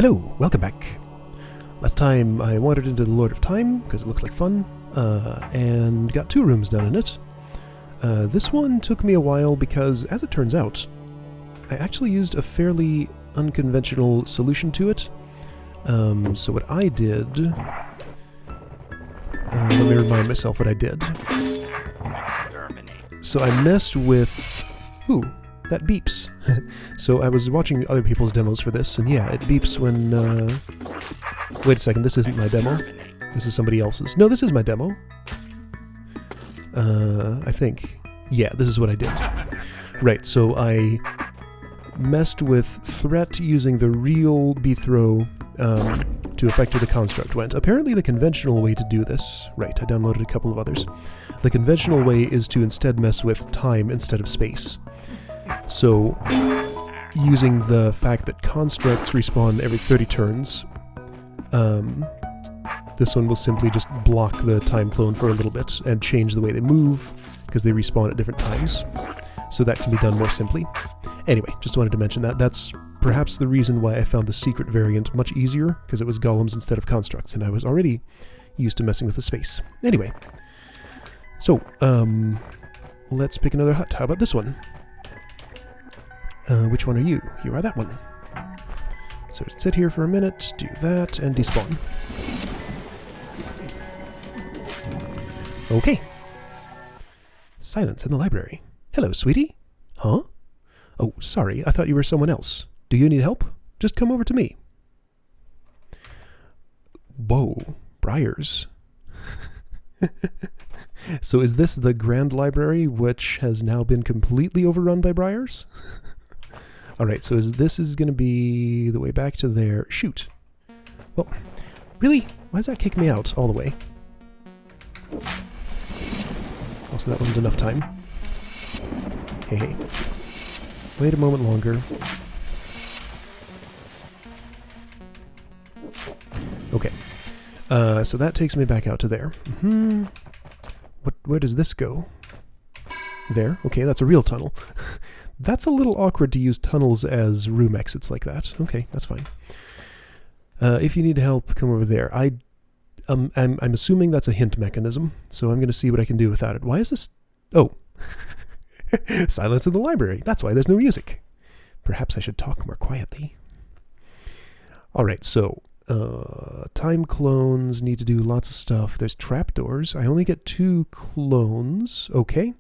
Hello, welcome back. Last time I wandered into the Lord of Time, because it looked like fun, and got 2 rooms done in it. This one took me a while because, as it turns out, I actually used a fairly unconventional solution to it. So what I did... let me remind myself what I did. So I messed with... Ooh, that beeps. So I was watching other people's demos for this, and yeah, it beeps when... Wait a second, this isn't my demo. This is somebody else's. No, this is my demo. I think. Yeah, this is what I did. Right, so I messed with threat using the real B-throw to affect where the construct went. Apparently the conventional way to do this... Right, I downloaded a couple of others. The conventional way is to instead mess with time instead of space. So, using the fact that constructs respawn every 30 turns, this one will simply just block the time clone for a little bit and change the way they move, because they respawn at different times. So that can be done more simply. Anyway, just wanted to mention that. That's perhaps the reason why I found the secret variant much easier, because it was golems instead of constructs, and I was already used to messing with the space. Anyway, so, let's pick another hut. How about this one? Which one are you? You are that one. So sit here for a minute, do that, and despawn. Okay. Silence in the library. Hello, sweetie. Huh? Oh, sorry, I thought you were someone else. Do you need help? Just come over to me. Whoa, Briars. So is this the Grand Library, which has now been completely overrun by Briars? Alright, so this is going to be the way back to there. Shoot. Well, really? Why does that kick me out all the way? Also, that wasn't enough time. Hey. Wait a moment longer. Okay. So that takes me back out to there. Where does this go? There. Okay, that's a real tunnel. That's a little awkward to use tunnels as room exits like that. Okay, that's fine. If you need help, come over there. I'm assuming that's a hint mechanism, so I'm going to see what I can do without it. Why is this... Oh. Silence in the library. That's why there's no music. Perhaps I should talk more quietly. Alright, so... time clones need to do lots of stuff. There's trapdoors. I only get 2 clones. Okay.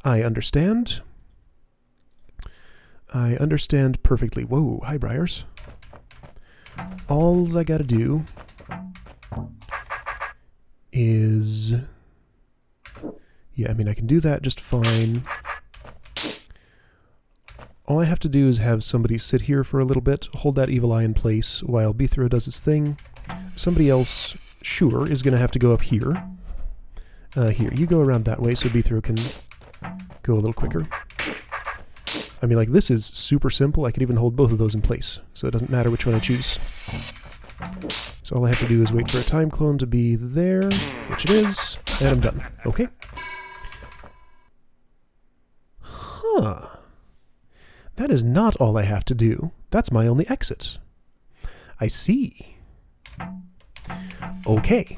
I understand. I understand perfectly. Whoa, hi Briars. All I gotta do is... Yeah, I mean, I can do that just fine. All I have to do is have somebody sit here for a little bit, hold that evil eye in place while B-throw does its thing. Somebody else, sure, is going to have to go up here. Here, you go around that way so B-throw can go a little quicker. I mean, like, this is super simple. I could even hold both of those in place, so it doesn't matter which one I choose. So all I have to do is wait for a time clone to be there, which it is, and I'm done. Okay. Huh. That is not all I have to do. That's my only exit. I see. Okay.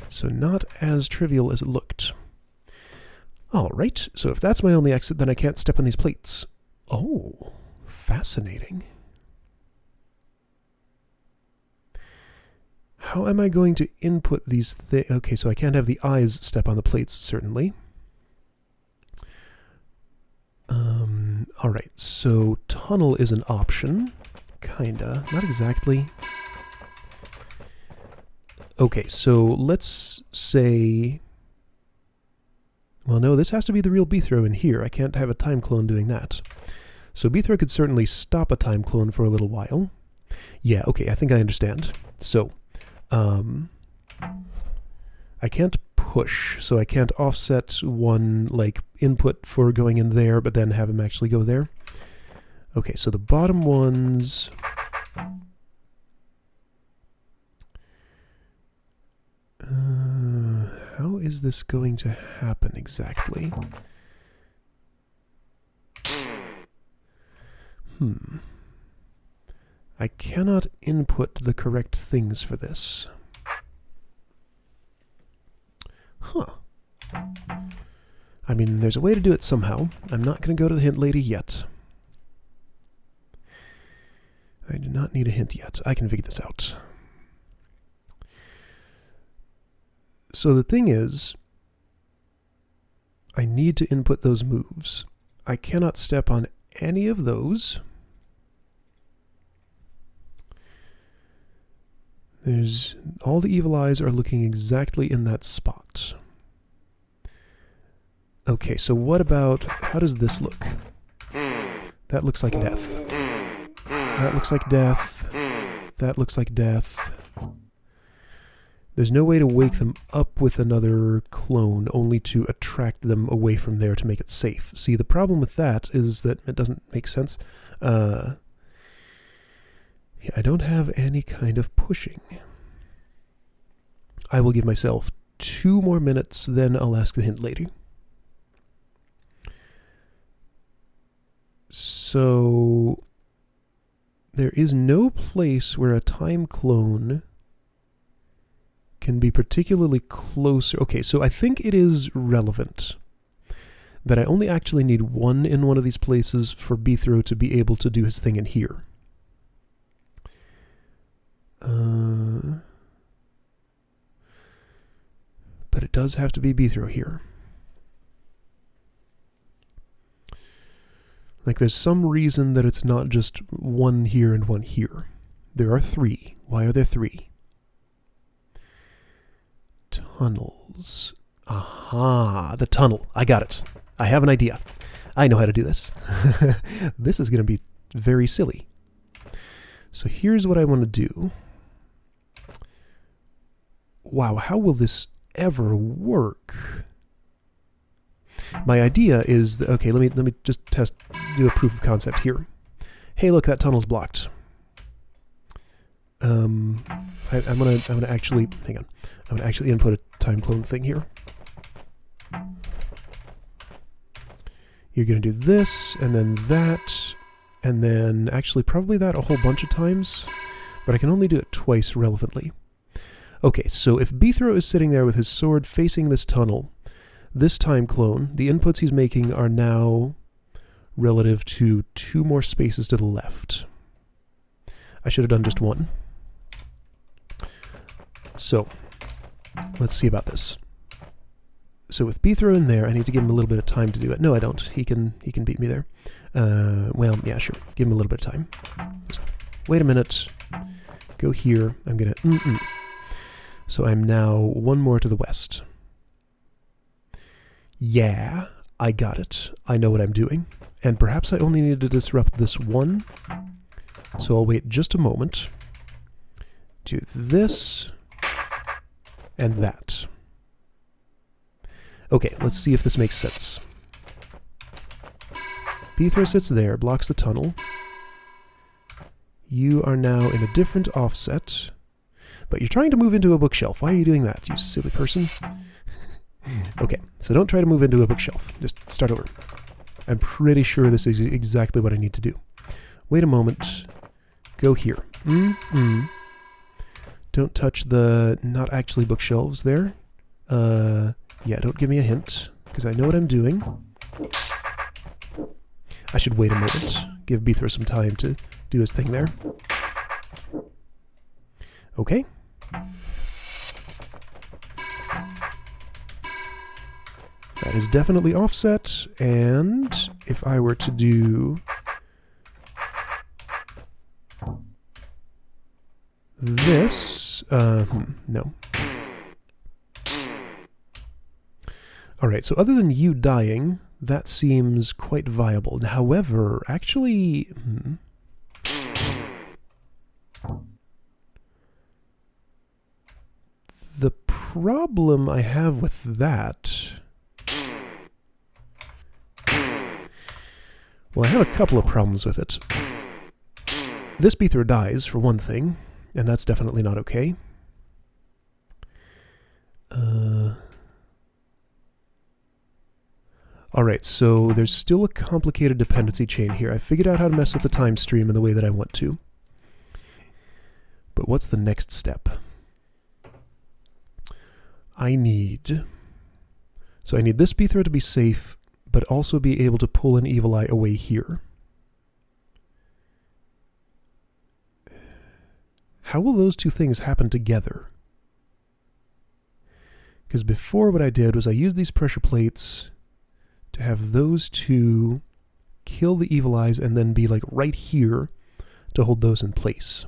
So not as trivial as it looked. Alright, so if that's my only exit, then I can't step on these plates. Oh, fascinating. How am I going to input these things? Okay, so I can't have the eyes step on the plates, certainly. Alright, so tunnel is an option. Kinda. Not exactly. Okay, so let's say... Well, no, this has to be the real B-throw in here. I can't have a time clone doing that. So B-throw could certainly stop a time clone for a little while. Yeah, okay, I think I understand. So, I can't push, so I can't offset one, like, input for going in there, but then have him actually go there. Okay, so the bottom ones... how is this going to happen exactly? I cannot input the correct things for this. Huh. I mean, there's a way to do it somehow. I'm not going to go to the hint lady yet. I do not need a hint yet. I can figure this out. So the thing is, I need to input those moves. I cannot step on any of those. All the evil eyes are looking exactly in that spot. Okay, so what about, how does this look? That looks like death. That looks like death. That looks like death. There's no way to wake them up with another clone, only to attract them away from there to make it safe. See, the problem with that is that it doesn't make sense. Yeah, I don't have any kind of pushing. I will give myself 2 more minutes, then I'll ask the hint lady. So there is no place where a time clone can be particularly closer. Okay, so I think it is relevant that I only actually need 1 in one of these places for Beethro to be able to do his thing in here. But it does have to be Beethro here. Like, there's some reason that it's not just 1 here and 1 here. There are 3. Why are there 3? Tunnels. Aha, the tunnel. I got it. I have an idea. I know how to do this. This is going to be very silly. So here's what I want to do. Wow, how will this ever work? My idea is that, okay, let me just do a proof of concept here. Hey, look, that tunnel's blocked. I'm gonna actually hang on. I'm gonna actually input a time clone thing here. You're gonna do this, and then that, and then actually probably that a whole bunch of times, but I can only do it twice relevantly. Okay, so if Beethro is sitting there with his sword facing this tunnel, this time clone, the inputs he's making are now relative to 2 more spaces to the left. I should have done just 1. So, let's see about this. So with Beethro in there, I need to give him a little bit of time to do it. No, I don't. He can beat me there. Well, yeah, sure. Give him a little bit of time. Just wait a minute. Go here. I'm gonna... So I'm now 1 more to the west. Yeah, I got it. I know what I'm doing. And perhaps I only need to disrupt this 1. So I'll wait just a moment. Do this. And that. Okay, let's see if this makes sense. Beethro sits there, blocks the tunnel. You are now in a different offset. But you're trying to move into a bookshelf. Why are you doing that, you silly person? Okay, so don't try to move into a bookshelf. Just start over. I'm pretty sure this is exactly what I need to do. Wait a moment. Go here. Don't touch the not actually bookshelves there. Yeah, don't give me a hint, because I know what I'm doing. I should wait a moment. Give Beethro some time to do his thing there. Okay. That is definitely offset, and if I were to do this, no. Alright, so other than you dying, that seems quite viable. However, actually... The problem I have with that... Well, I have a couple of problems with it. This Beethro dies, for one thing, and that's definitely not okay. Alright, so there's still a complicated dependency chain here. I figured out how to mess with the time stream in the way that I want to. But what's the next step? I need this B-throw to be safe, but also be able to pull an evil eye away here. How will those two things happen together? Because before what I did was I used these pressure plates to have those two kill the evil eyes and then be like right here to hold those in place.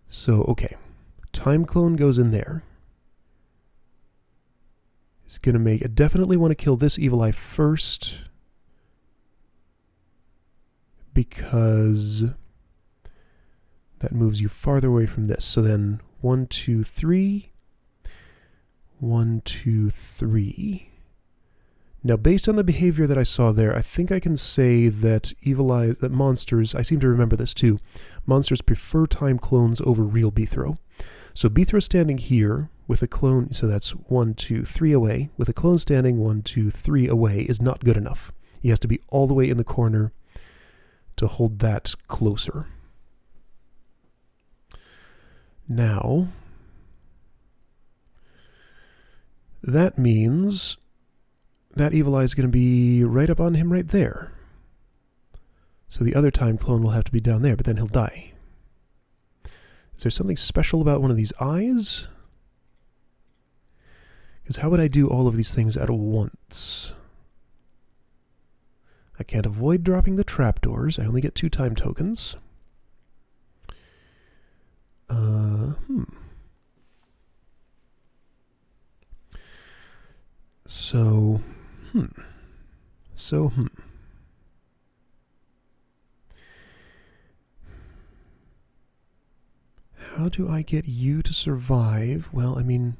So, okay. Time clone goes in there. It's going to make... I definitely want to kill this evil eye first, because that moves you farther away from this. So then 1, 2, 3. 1, 2, 3. Now, based on the behavior that I saw there, I think I can say that that monsters, I seem to remember this too, monsters prefer time clones over real B-throw. So B-throw standing here with a clone, so that's 1, 2, 3 away, with a clone standing 1, 2, 3 away is not good enough. He has to be all the way in the corner to hold that closer. Now, that means that evil eye is going to be right up on him right there. So the other time clone will have to be down there, but then he'll die. Is there something special about one of these eyes? Because how would I do all of these things at once? I can't avoid dropping the trapdoors. I only get 2 time tokens. How do I get you to survive? Well, I mean...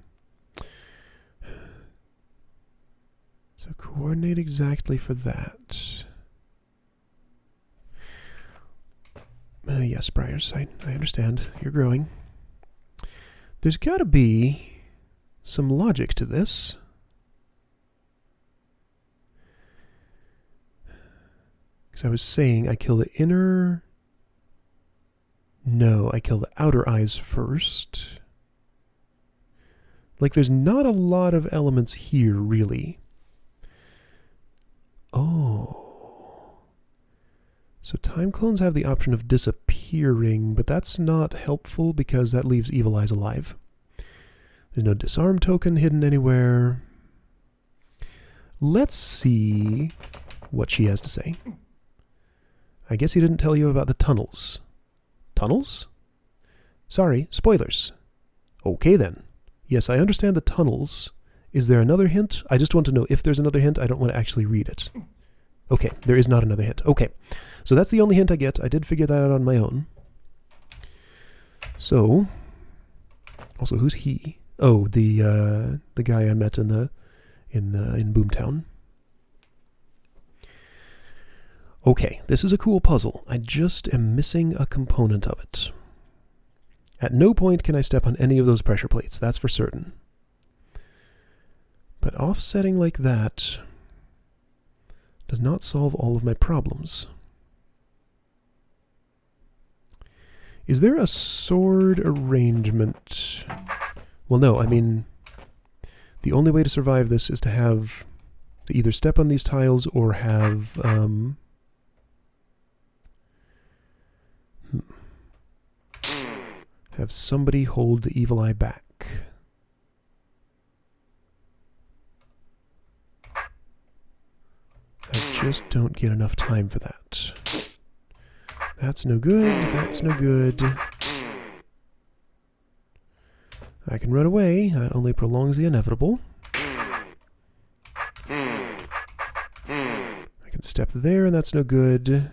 So coordinate exactly for that. Yes, Briars, I understand. You're growing. There's got to be some logic to this. Because I was saying I kill the inner... No, I kill the outer eyes first. Like, there's not a lot of elements here, really. Oh. So time clones have the option of disappearing, but that's not helpful because that leaves evil eyes alive. There's no disarm token hidden anywhere. Let's see what she has to say. I guess he didn't tell you about the tunnels. Tunnels? Sorry, spoilers. Okay then. Yes, I understand the tunnels. Is there another hint? I just want to know if there's another hint. I don't want to actually read it. Okay, there is not another hint. Okay, so that's the only hint I get. I did figure that out on my own. So, also, who's he? Oh, the guy I met in Boomtown. Okay, this is a cool puzzle. I just am missing a component of it. At no point can I step on any of those pressure plates, that's for certain. But offsetting like that does not solve all of my problems. Is there a sword arrangement? Well, no, I mean, the only way to survive this is to either step on these tiles or have... have somebody hold the evil eye back. I just don't get enough time for that. That's no good, that's no good. I can run away, that only prolongs the inevitable. I can step there, and that's no good,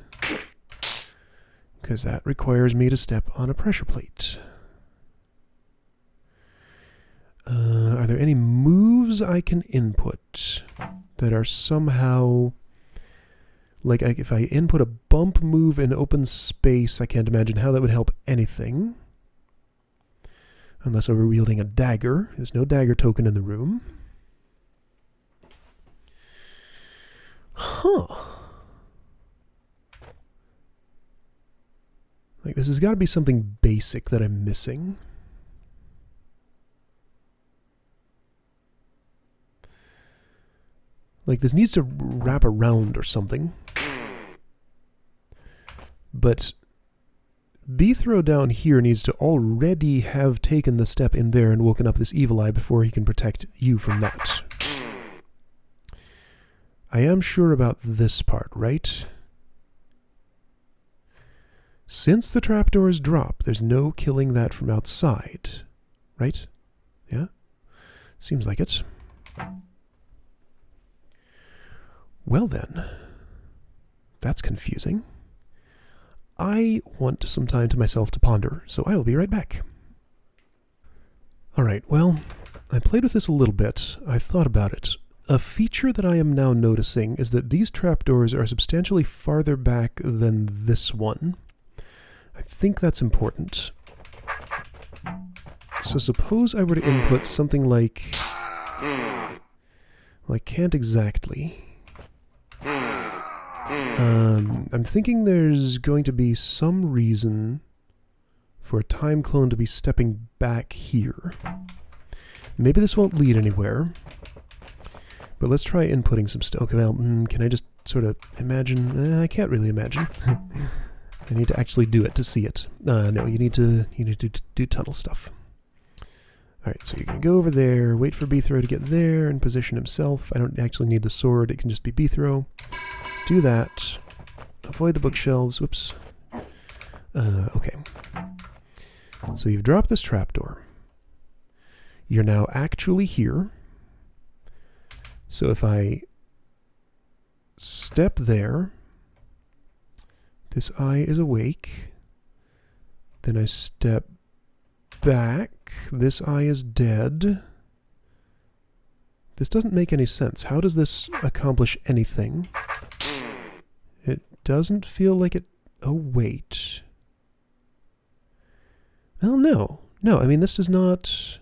because that requires me to step on a pressure plate. Are there any moves I can input that are somehow... Like, if I input a bump move in open space, I can't imagine how that would help anything. Unless I were wielding a dagger. There's no dagger token in the room. Huh. Like, this has got to be something basic that I'm missing. Like, this needs to wrap around or something. But B-throw down here needs to already have taken the step in there and woken up this evil eye before he can protect you from that. I am sure about this part, right? Since the trapdoors drop, there's no killing that from outside. Right? Yeah? Seems like it. Well then, that's confusing. I want some time to myself to ponder, so I will be right back. Alright, well, I played with this a little bit. I thought about it. A feature that I am now noticing is that these trapdoors are substantially farther back than this one. I think that's important. So suppose I were to input something like... Well, I can't exactly. I'm thinking there's going to be some reason for a time clone to be stepping back here. Maybe this won't lead anywhere. But let's try inputting some stuff. Okay, well, can I just sort of imagine? I can't really imagine. I need to actually do it to see it. No, you need to do tunnel stuff. Alright, so you're going to go over there, wait for B-throw to get there, and position himself. I don't actually need the sword, it can just be B-throw. Do that. Avoid the bookshelves. Whoops. Okay. So you've dropped this trapdoor. You're now actually here. So if I step there, this eye is awake. Then I step back. This eye is dead. This doesn't make any sense. How does this accomplish anything? It doesn't feel like it... Oh, wait. Well, no. No, I mean, this does not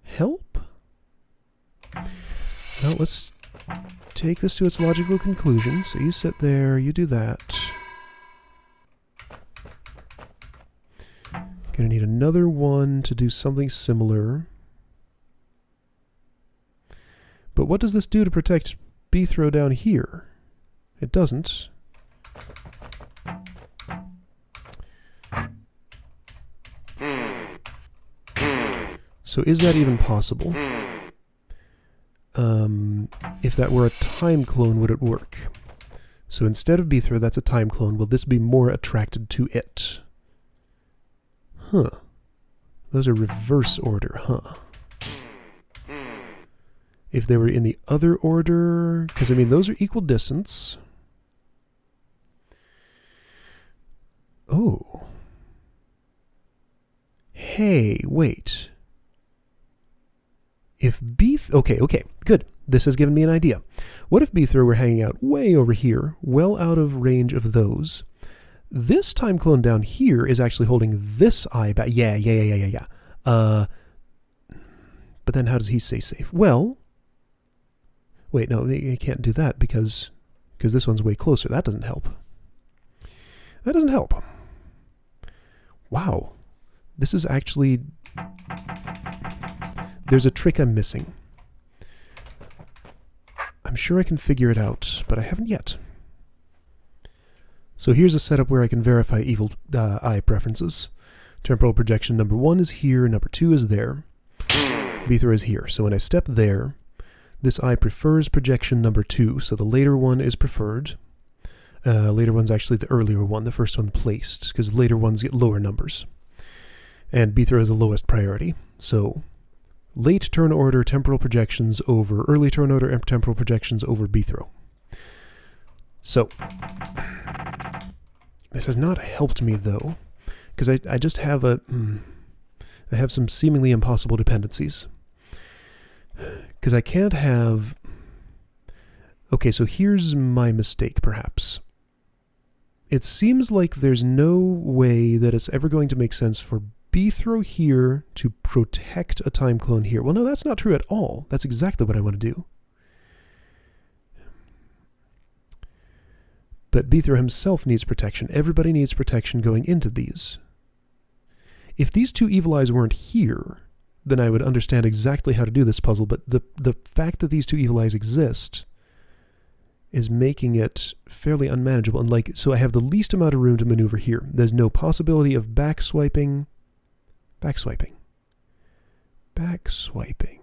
help. Well, let's take this to its logical conclusion. So you sit there, you do that. Gonna need another one to do something similar. But what does this do to protect B-throw down here? It doesn't. So is that even possible? If that were a time clone, would it work? So instead of B-throw, that's a time clone. Will this be more attracted to it? Huh. Those are reverse order, huh? If they were in the other order... Because, I mean, those are equal distance. Oh. Hey, wait. If okay, good. This has given me an idea. What if B-throw were hanging out way over here, well out of range of those? This time clone down here is actually holding this eye back. Yeah. But then how does he stay safe? Well... Wait, no, you can't do that because this one's way closer. That doesn't help. That doesn't help. Wow. This is actually... There's a trick I'm missing. I'm sure I can figure it out, but I haven't yet. So here's a setup where I can verify evil eye preferences. Temporal projection number 1 is here, number 2 is there. B-throw is here. So when I step there, this eye prefers projection number 2, so the later one is preferred. Later one's actually the earlier one, the first one placed, because later ones get lower numbers. And B-throw is the lowest priority. So late turn order temporal projections over early turn order temporal projections over B-throw. So this has not helped me though, because I just have I have some seemingly impossible dependencies. Because I can't have... Okay, so here's my mistake, perhaps. It seems like there's no way that it's ever going to make sense for B-throw here to protect a time clone here. Well, no, that's not true at all. That's exactly what I want to do. But Beethro himself needs protection. Everybody needs protection going into these. If these two evil eyes weren't here, then I would understand exactly how to do this puzzle, but the fact that these two evil eyes exist is making it fairly unmanageable. And so I have the least amount of room to maneuver here. There's no possibility of back swiping. Back swiping. Back swiping.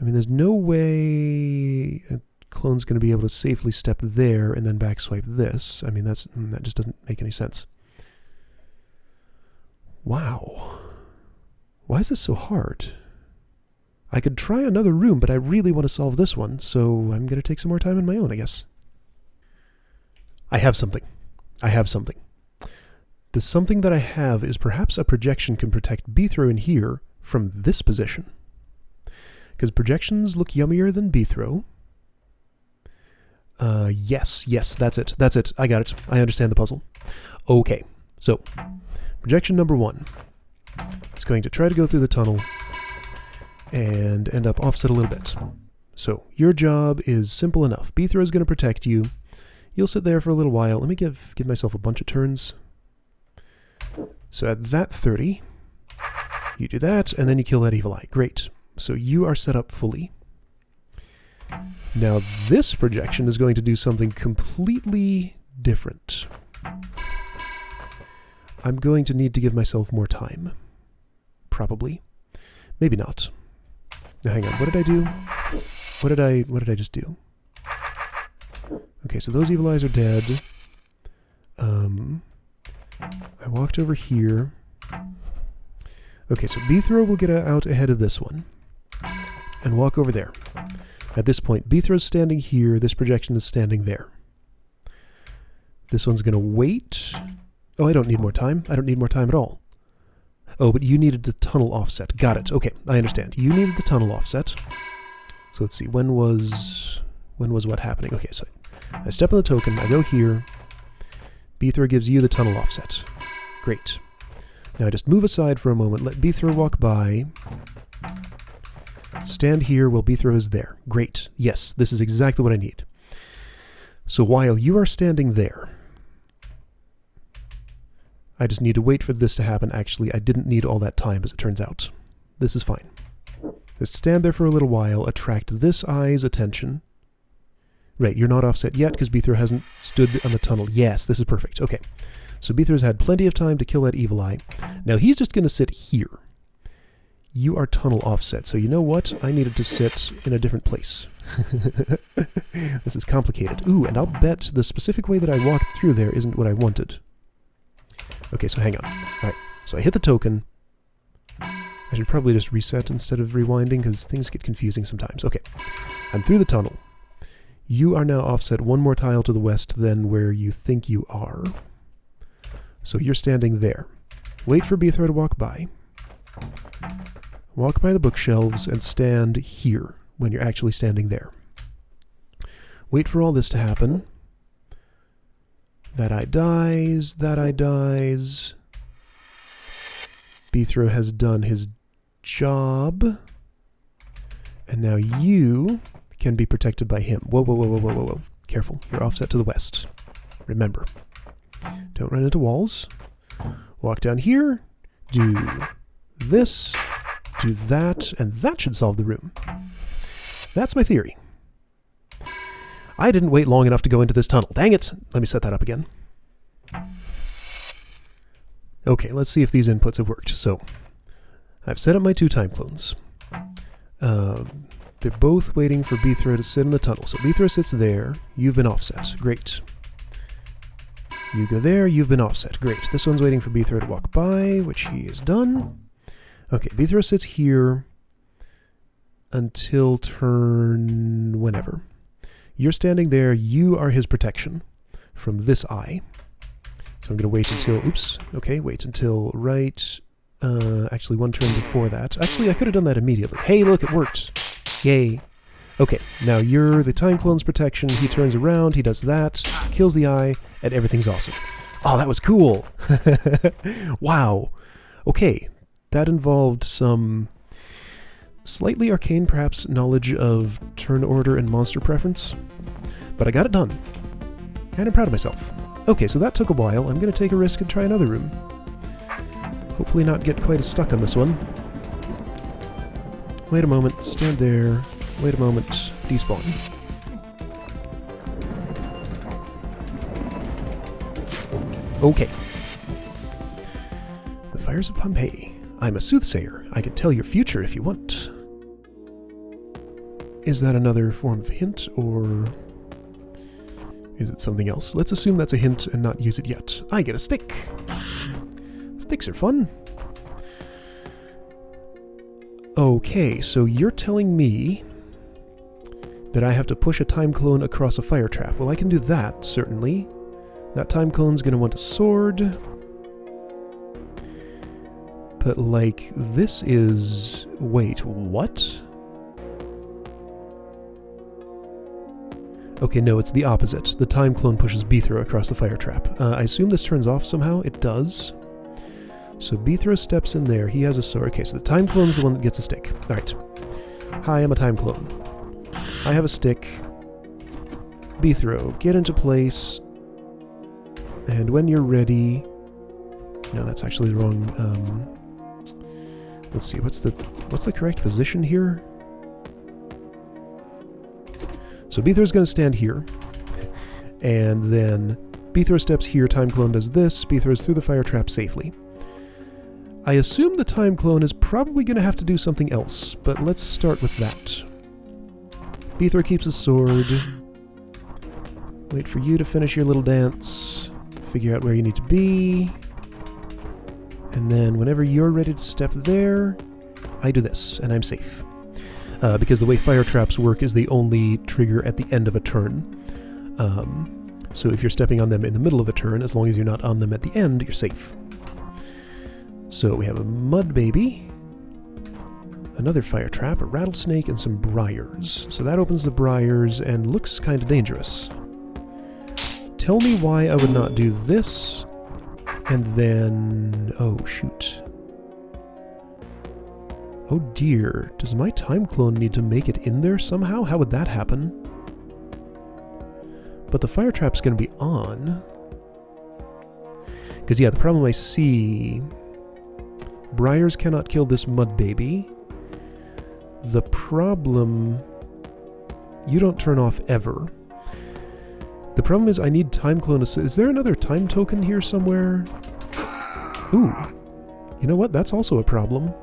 I mean, there's no way a clone's going to be able to safely step there and then back swipe this. I mean, that just doesn't make any sense. Wow. Why is this so hard? I could try another room, but I really want to solve this one, so I'm going to take some more time on my own, I guess. I have something. The something that I have is perhaps a projection can protect Beethro in here from this position. Because projections look yummier than Beethro. Yes, that's it. I got it. I understand the puzzle. Okay, so projection number 1 is going to try to go through the tunnel and end up offset a little bit. So your job is simple enough. Beethro is going to protect you. You'll sit there for a little while. Let me give myself a bunch of turns. So at that 30, you do that, and then you kill that evil eye. Great. So you are set up fully. Now this projection is going to do something completely different. I'm going to need to give myself more time. Probably. Maybe not. Now hang on, what did I do? What did I just do? Okay, so those evil eyes are dead. I walked over here. Okay, so Beethro will get out ahead of this one and walk over there. At this point, Beethro's standing here, this projection is standing there. This one's going to wait. Oh, I don't need more time. I don't need more time at all. Oh, but you needed the tunnel offset. Got it. Okay, I understand. You needed the tunnel offset. So let's see, when was what happening? Okay, so I step on the token, I go here. Beethro gives you the tunnel offset. Great. Now I just move aside for a moment, let Beethro walk by. Stand here while Beethro is there. Great. Yes, this is exactly what I need. So while you are standing there, I just need to wait for this to happen. Actually, I didn't need all that time, as it turns out. This is fine. Just stand there for a little while, attract this eye's attention. Right, you're not offset yet, because Beethro hasn't stood on the tunnel. Yes, this is perfect. Okay, so Beethro's had plenty of time to kill that evil eye. Now he's just going to sit here. You are tunnel offset, so you know what? I needed to sit in a different place. This is complicated. Ooh, and I'll bet the specific way that I walked through there isn't what I wanted. Okay, so hang on. Alright, so I hit the token. I should probably just reset instead of rewinding, because things get confusing sometimes. Okay, I'm through the tunnel. You are now offset one more tile to the west than where you think you are. So you're standing there. Wait for Beethro to walk by. Walk by the bookshelves and stand here when you're actually standing there. Wait for all this to happen. That eye dies. That eye dies. Beethro has done his job. And now you can be protected by him. Whoa, whoa, whoa, whoa, whoa, whoa, whoa. Careful. You're offset to the west. Remember. Don't run into walls. Walk down here. Do this. Do that. And that should solve the room. That's my theory. I didn't wait long enough to go into this tunnel. Dang it! Let me set that up again. Okay, let's see if these inputs have worked. So, I've set up my 2 time clones. They're both waiting for Beethro to sit in the tunnel. So Beethro sits there. You've been offset. Great. You go there. You've been offset. Great. This one's waiting for Beethro to walk by, which he has done. Okay, Beethro sits here until turn whenever. You're standing there. You are his protection from this eye. So I'm going to wait until... Oops. Okay, wait until right... actually, one turn before that. Actually, I could have done that immediately. Hey, look, it worked. Yay. Okay, now you're the time clone's protection. He turns around, he does that, kills the eye, and everything's awesome. Oh, that was cool. Wow. Okay, that involved some Slightly arcane, perhaps, knowledge of turn order and monster preference. But I got it done. And I'm proud of myself. Okay, so that took a while. I'm going to take a risk and try another room. Hopefully not get quite as stuck on this one. Wait a moment. Stand there. Wait a moment. Despawn. Okay. The Fires of Pompeii. I'm a soothsayer. I can tell your future if you want. Is that another form of hint, or is it something else? Let's assume that's a hint and not use it yet. I get a stick. Sticks are fun. Okay, so you're telling me that I have to push a time clone across a fire trap. Well, I can do that, certainly. That time clone's going to want a sword. But, like, this is... Wait, what? Okay, no, it's the opposite. The time clone pushes Beethro across the fire trap. I assume this turns off somehow. It does. So Beethro steps in there. He has a sword. Okay, so the time clone's the one that gets a stick. Alright. Hi, I'm a time clone. I have a stick. Beethro, get into place. And when you're ready... No, that's actually the wrong... let's see, what's the correct position here? So Beethro's going to stand here, and then Beethro steps here, time clone does this, Beethro's through the fire trap safely. I assume the time clone is probably going to have to do something else, but let's start with that. Beethro keeps his sword. Wait for you to finish your little dance. Figure out where you need to be. And then whenever you're ready to step there, I do this, and I'm safe. Because the way fire traps work is they only trigger at the end of a turn. So if you're stepping on them in the middle of a turn, as long as you're not on them at the end, you're safe. So we have a mud baby, another fire trap, a rattlesnake, and some briars. So that opens the briars and looks kind of dangerous. Tell me why I would not do this, and then... Oh, shoot. Oh dear, does my time clone need to make it in there somehow? How would that happen? But the fire trap's going to be on. Because, yeah, the problem I see... Briars cannot kill this mud baby. The problem... You don't turn off ever. The problem is I need time clone... Is there another time token here somewhere? Ooh. You know what? That's also a problem.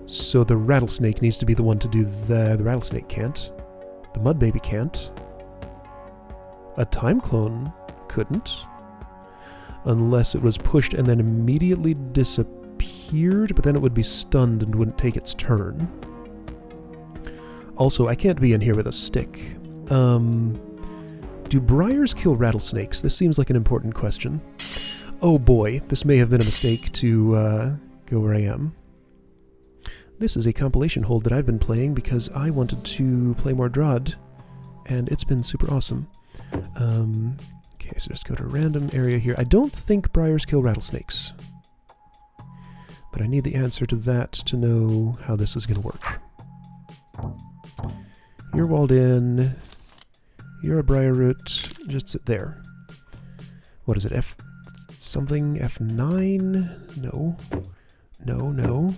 So the rattlesnake needs to be the one to do the rattlesnake can't. The mud baby can't. A time clone couldn't. Unless it was pushed and then immediately disappeared, but then it would be stunned and wouldn't take its turn. Also, I can't be in here with a stick. Do briars kill rattlesnakes? This seems like an important question. Oh boy, this may have been a mistake to go where I am. This is a compilation hold that I've been playing because I wanted to play more DROD, and it's been super awesome. Okay, so just go to a random area here. I don't think briars kill rattlesnakes, but I need the answer to that to know how this is going to work. You're walled in. You're a briar root. Just sit there. What is it? F something? F9? No. No, no.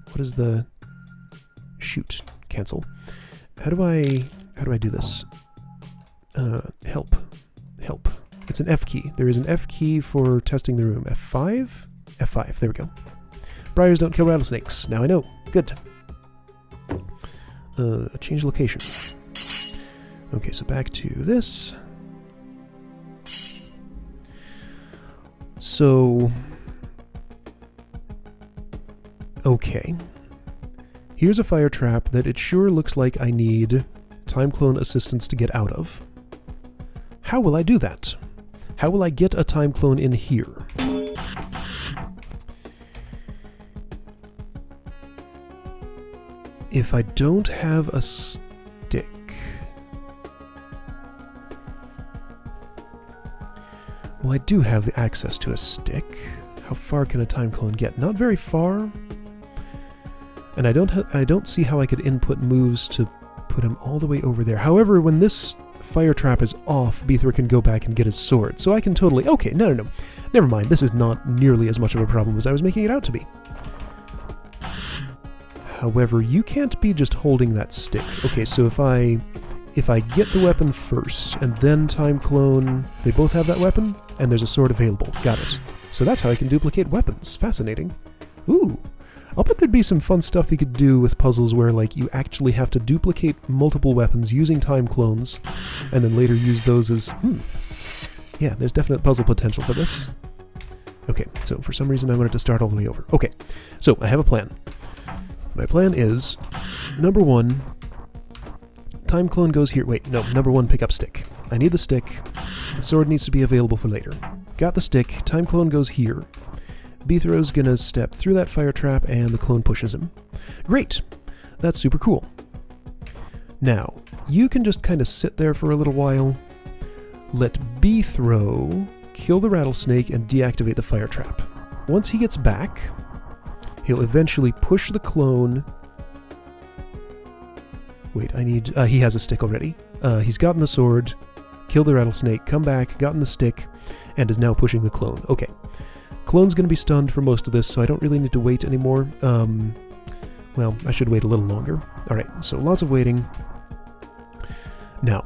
What is the... Shoot. Cancel. How do I do this? Help. Help. It's an F key. There is an F key for testing the room. F5? F5. There we go. Briars don't kill rattlesnakes. Now I know. Good. Change location. Okay, so back to this. So... Okay. Here's a fire trap that it sure looks like I need time clone assistance to get out of. How will I do that? How will I get a time clone in here? If I don't have a stick... Well, I do have access to a stick. How far can a time clone get? Not very far. And I don't see how I could input moves to put him all the way over there. However, when this fire trap is off, Beethra can go back and get his sword. So I can totally... Okay, no. Never mind. This is not nearly as much of a problem as I was making it out to be. However, you can't be just holding that stick. Okay, so if I get the weapon first, and then time clone... They both have that weapon, and there's a sword available. Got it. So that's how I can duplicate weapons. Fascinating. Ooh. I'll bet there'd be some fun stuff you could do with puzzles where, like, you actually have to duplicate multiple weapons using time clones, and then later use those as... Yeah, there's definite puzzle potential for this. Okay, so for some reason I wanted to start all the way over. Okay, so I have a plan. My plan is, number 1, time clone goes here. Wait, no, number 1, pick up stick. I need the stick. The sword needs to be available for later. Got the stick. Time clone goes here. Beethra's gonna step through that fire trap, and the clone pushes him. Great! That's super cool. Now, you can just kind of sit there for a little while, let Beethro kill the rattlesnake and deactivate the fire trap. Once he gets back, he'll eventually push the clone... Wait, I need... he has a stick already. He's gotten the sword, killed the rattlesnake, come back, gotten the stick, and is now pushing the clone. Okay. Clone's going to be stunned for most of this, so I don't really need to wait anymore. Well, I should wait a little longer. Alright, so lots of waiting. Now,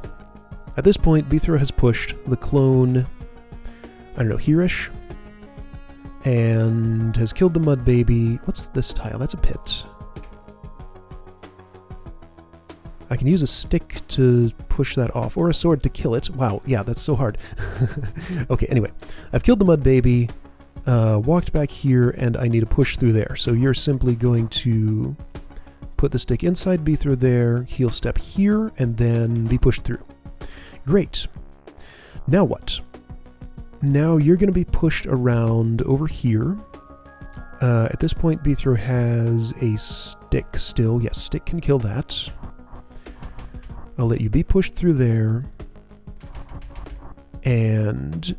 at this point, Beethra has pushed the clone, I don't know, here-ish, and has killed the mud baby. What's this tile? That's a pit. I can use a stick to push that off, or a sword to kill it. Wow, yeah, that's so hard. Okay, anyway, I've killed the mud baby, walked back here, and I need to push through there. So you're simply going to put the stick inside Beethra there, he'll step here, and then be pushed through. Great. Now what? Now you're going to be pushed around over here. At this point, Beethra has a stick still. Yes, stick can kill that. I'll let you be pushed through there. And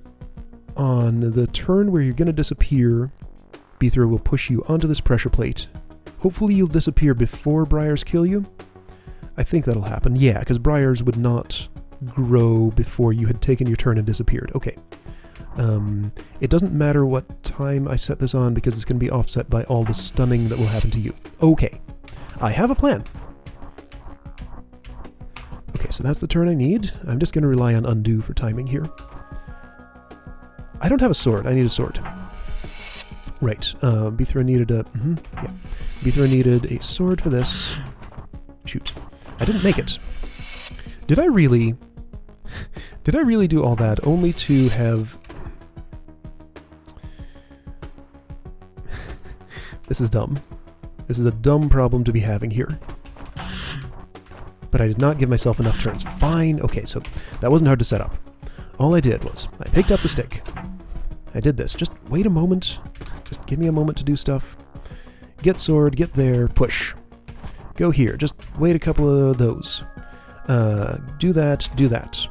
on the turn where you're going to disappear, Beethra will push you onto this pressure plate. Hopefully you'll disappear before Briars kill you. I think that'll happen. Yeah, because Briars would not grow before you had taken your turn and disappeared. Okay. It doesn't matter what time I set this on because it's going to be offset by all the stunning that will happen to you. Okay. I have a plan. Okay, so that's the turn I need. I'm just going to rely on undo for timing here. I don't have a sword. I need a sword. Right. Beethra needed a... yeah. Beethra needed a sword for this. Shoot. I didn't make it. Did I really... Did I really do all that only to have... This is dumb. This is a dumb problem to be having here. But I did not give myself enough turns. Fine. Okay, so that wasn't hard to set up. All I did was I picked up the stick. I did this. Just wait a moment. Just give me a moment to do stuff. Get sword, get there, push. Go here. Just wait a couple of those. Do that, do that.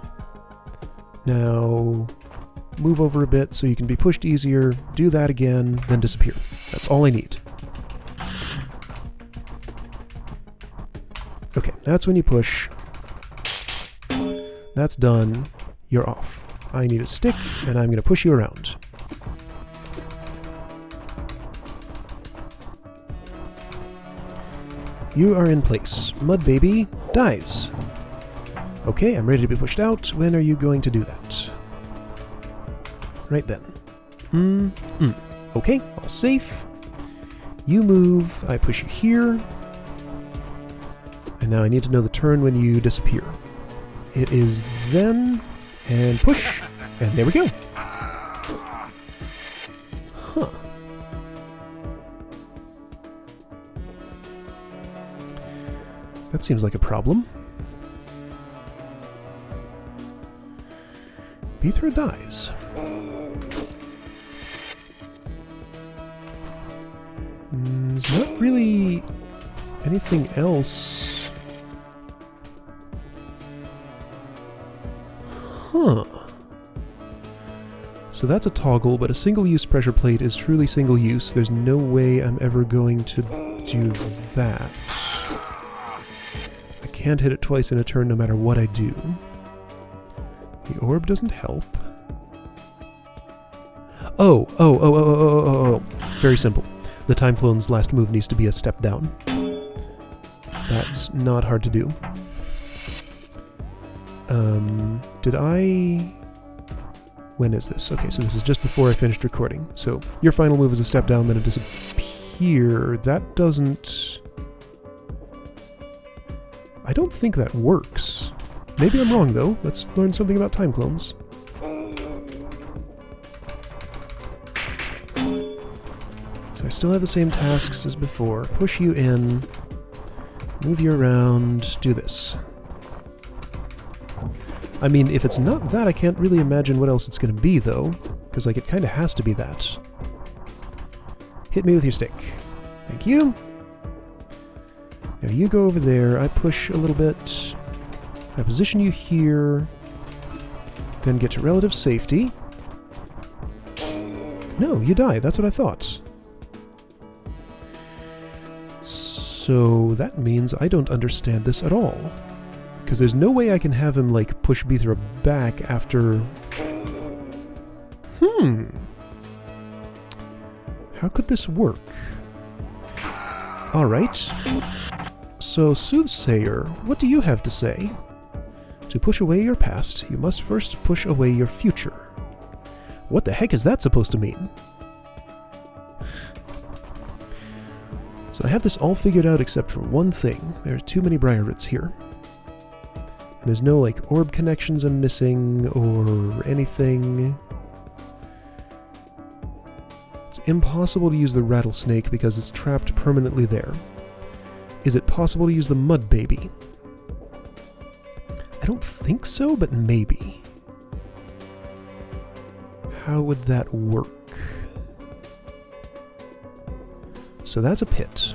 Now, move over a bit so you can be pushed easier. Do that again, then disappear. That's all I need. Okay, that's when you push. That's done. You're off. I need a stick, and I'm going to push you around. You are in place. Mud Baby dies. Okay, I'm ready to be pushed out. When are you going to do that? Right then. Okay, all safe. You move. I push you here. And now I need to know the turn when you disappear. It is then, and push, and there we go. Huh. That seems like a problem. Beethra dies. There's not really anything else. Huh. So that's a toggle, but a single-use pressure plate is truly single-use. There's no way I'm ever going to do that. I can't hit it twice in a turn no matter what I do. The orb doesn't help. Oh. Very simple. The time clone's last move needs to be a step down. That's not hard to do. Did I... When is this? Okay, so this is just before I finished recording. So, your final move is a step down, then a disappear. That doesn't... I don't think that works. Maybe I'm wrong, though. Let's learn something about time clones. So I still have the same tasks as before. Push you in, move you around, do this. I mean, if it's not that, I can't really imagine what else it's going to be, though. Because, like, it kind of has to be that. Hit me with your stick. Thank you. Now you go over there, I push a little bit. I position you here. Then get to relative safety. No, you die. That's what I thought. So that means I don't understand this at all. Because there's no way I can have him, like, push Beethra back after... How could this work? Alright. So, Soothsayer, what do you have to say? To push away your past, you must first push away your future. What the heck is that supposed to mean? So I have this all figured out except for one thing. There are too many Briar Roots here. And there's no, like, orb connections I'm missing or anything. It's impossible to use the Rattlesnake because it's trapped permanently there. Is it possible to use the Mud Baby? I don't think so, but maybe. How would that work? So that's a pit.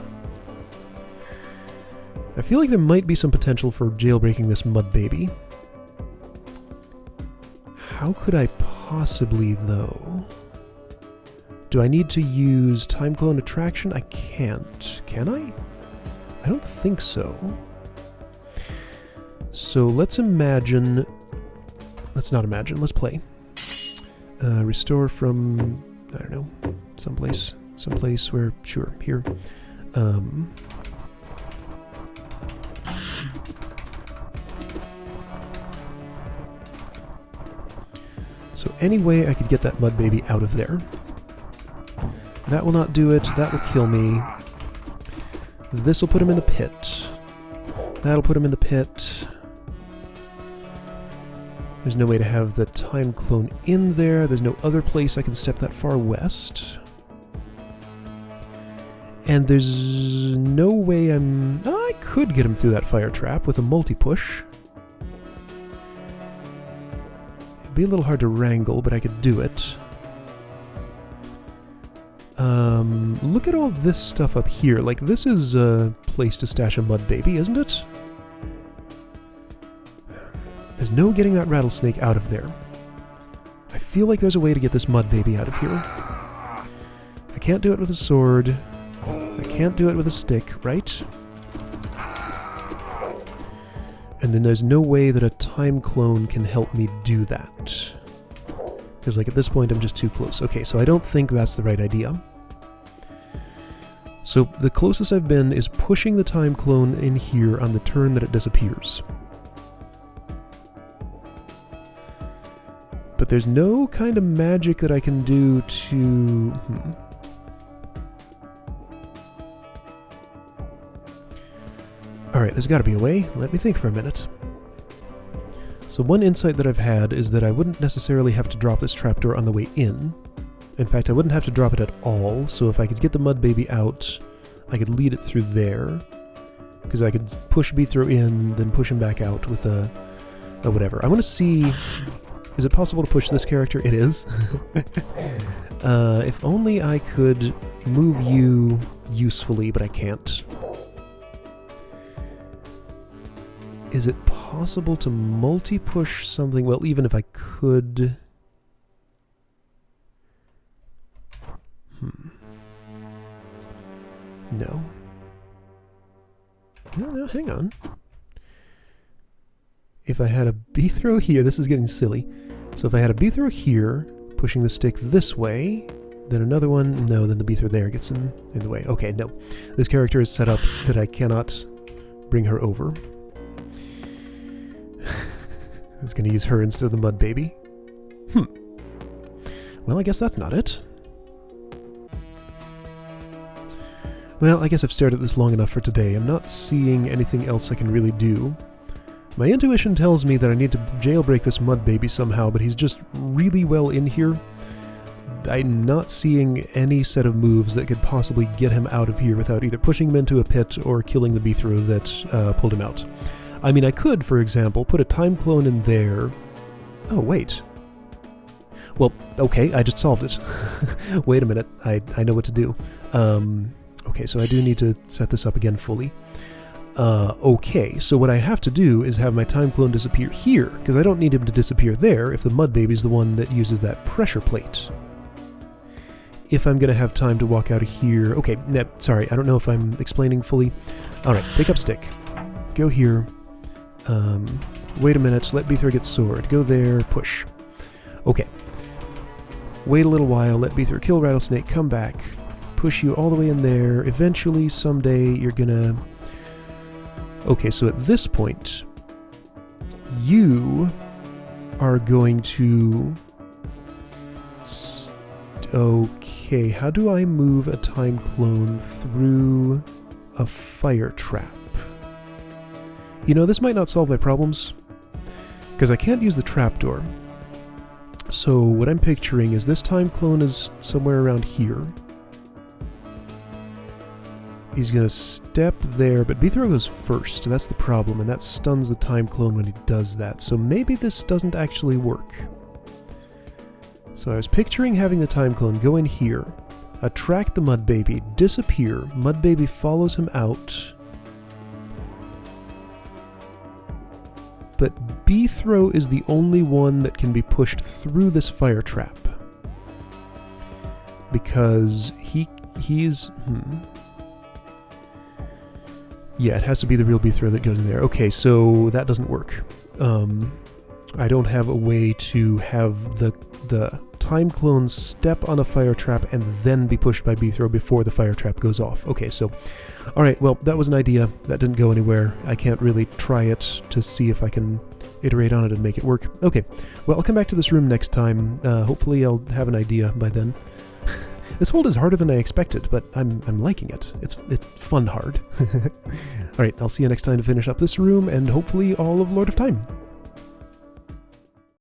I feel like there might be some potential for jailbreaking this Mud Baby. How could I possibly, though? Do I need to use Time Clone Attraction? I can't. Can I? I don't think so. So let's imagine... Let's not imagine, let's play. Restore from... I don't know, someplace where... Sure, here. So any way I could get that Mud Baby out of there. That will not do it. That will kill me. This will put him in the pit. That'll put him in the pit. There's no way to have the Time Clone in there. There's no other place I can step that far west. And there's no way I could get him through that fire trap with a multi-push. It'd be a little hard to wrangle, but I could do it. Look at all this stuff up here. Like, this is a place to stash a Mud Baby, isn't it? There's no getting that Rattlesnake out of there. I feel like there's a way to get this Mud Baby out of here. I can't do it with a sword. I can't do it with a stick, right? And then there's no way that a Time Clone can help me do that. Because, like, at this point I'm just too close. Okay, so I don't think that's the right idea. So the closest I've been is pushing the Time Clone in here on the turn that it disappears. But there's no kind of magic that I can do to... Alright, there's got to be a way. Let me think for a minute. So one insight that I've had is that I wouldn't necessarily have to drop this trapdoor on the way in. In fact, I wouldn't have to drop it at all, so if I could get the Mud Baby out, I could lead it through there. Because I could push Beethra in, then push him back out with a whatever. I want to see... Is it possible to push this character? It is. If only I could move you usefully, but I can't. Is it possible to multi-push something? Well, even if I could... No. No, hang on. If I had a B-throw here, this is getting silly. So if I had a B-throw here, pushing the stick this way, then another one, no, then the B-throw there gets in the way. Okay, no. This character is set up that I cannot bring her over. I was going to use her instead of the mud baby. Well, I guess that's not it. Well, I guess I've stared at this long enough for today. I'm not seeing anything else I can really do. My intuition tells me that I need to jailbreak this mud baby somehow, but he's just really well in here. I'm not seeing any set of moves that could possibly get him out of here without either pushing him into a pit or killing the B-throw that pulled him out. I mean, I could, for example, put a time clone in there. Oh, wait. Well, okay, I just solved it. Wait a minute, I know what to do. Okay, so I do need to set this up again fully. Okay, so what I have to do is have my time clone disappear here, because I don't need him to disappear there if the mud baby's the one that uses that pressure plate. If I'm going to have time to walk out of here... Okay, sorry, I don't know if I'm explaining fully. Alright, pick up stick. Go here. Wait a minute, let B-throw get sword. Go there, push. Okay. Wait a little while, let B-throw kill rattlesnake, come back. Push you all the way in there. Eventually, someday, you're gonna... Okay, so at this point, you are going to... Okay, how do I move a time clone through a fire trap? You know, this might not solve my problems, because I can't use the trapdoor. So what I'm picturing is this time clone is somewhere around here. He's going to step there, but B-throw goes first. That's the problem, and that stuns the time clone when he does that. So maybe this doesn't actually work. So I was picturing having the time clone go in here, attract the mud baby, disappear, mud baby follows him out. But B-throw is the only one that can be pushed through this fire trap. Because he's... Yeah, it has to be the real B-throw that goes in there. Okay, so that doesn't work. I don't have a way to have the time clone step on a fire trap and then be pushed by B-throw before the fire trap goes off. Okay, so... Alright, well, that was an idea. That didn't go anywhere. I can't really try it to see if I can iterate on it and make it work. Okay, well, I'll come back to this room next time. Hopefully I'll have an idea by then. This hold is harder than I expected, but I'm liking it. It's fun hard. Alright, I'll see you next time to finish up this room, and hopefully all of Lord of Time.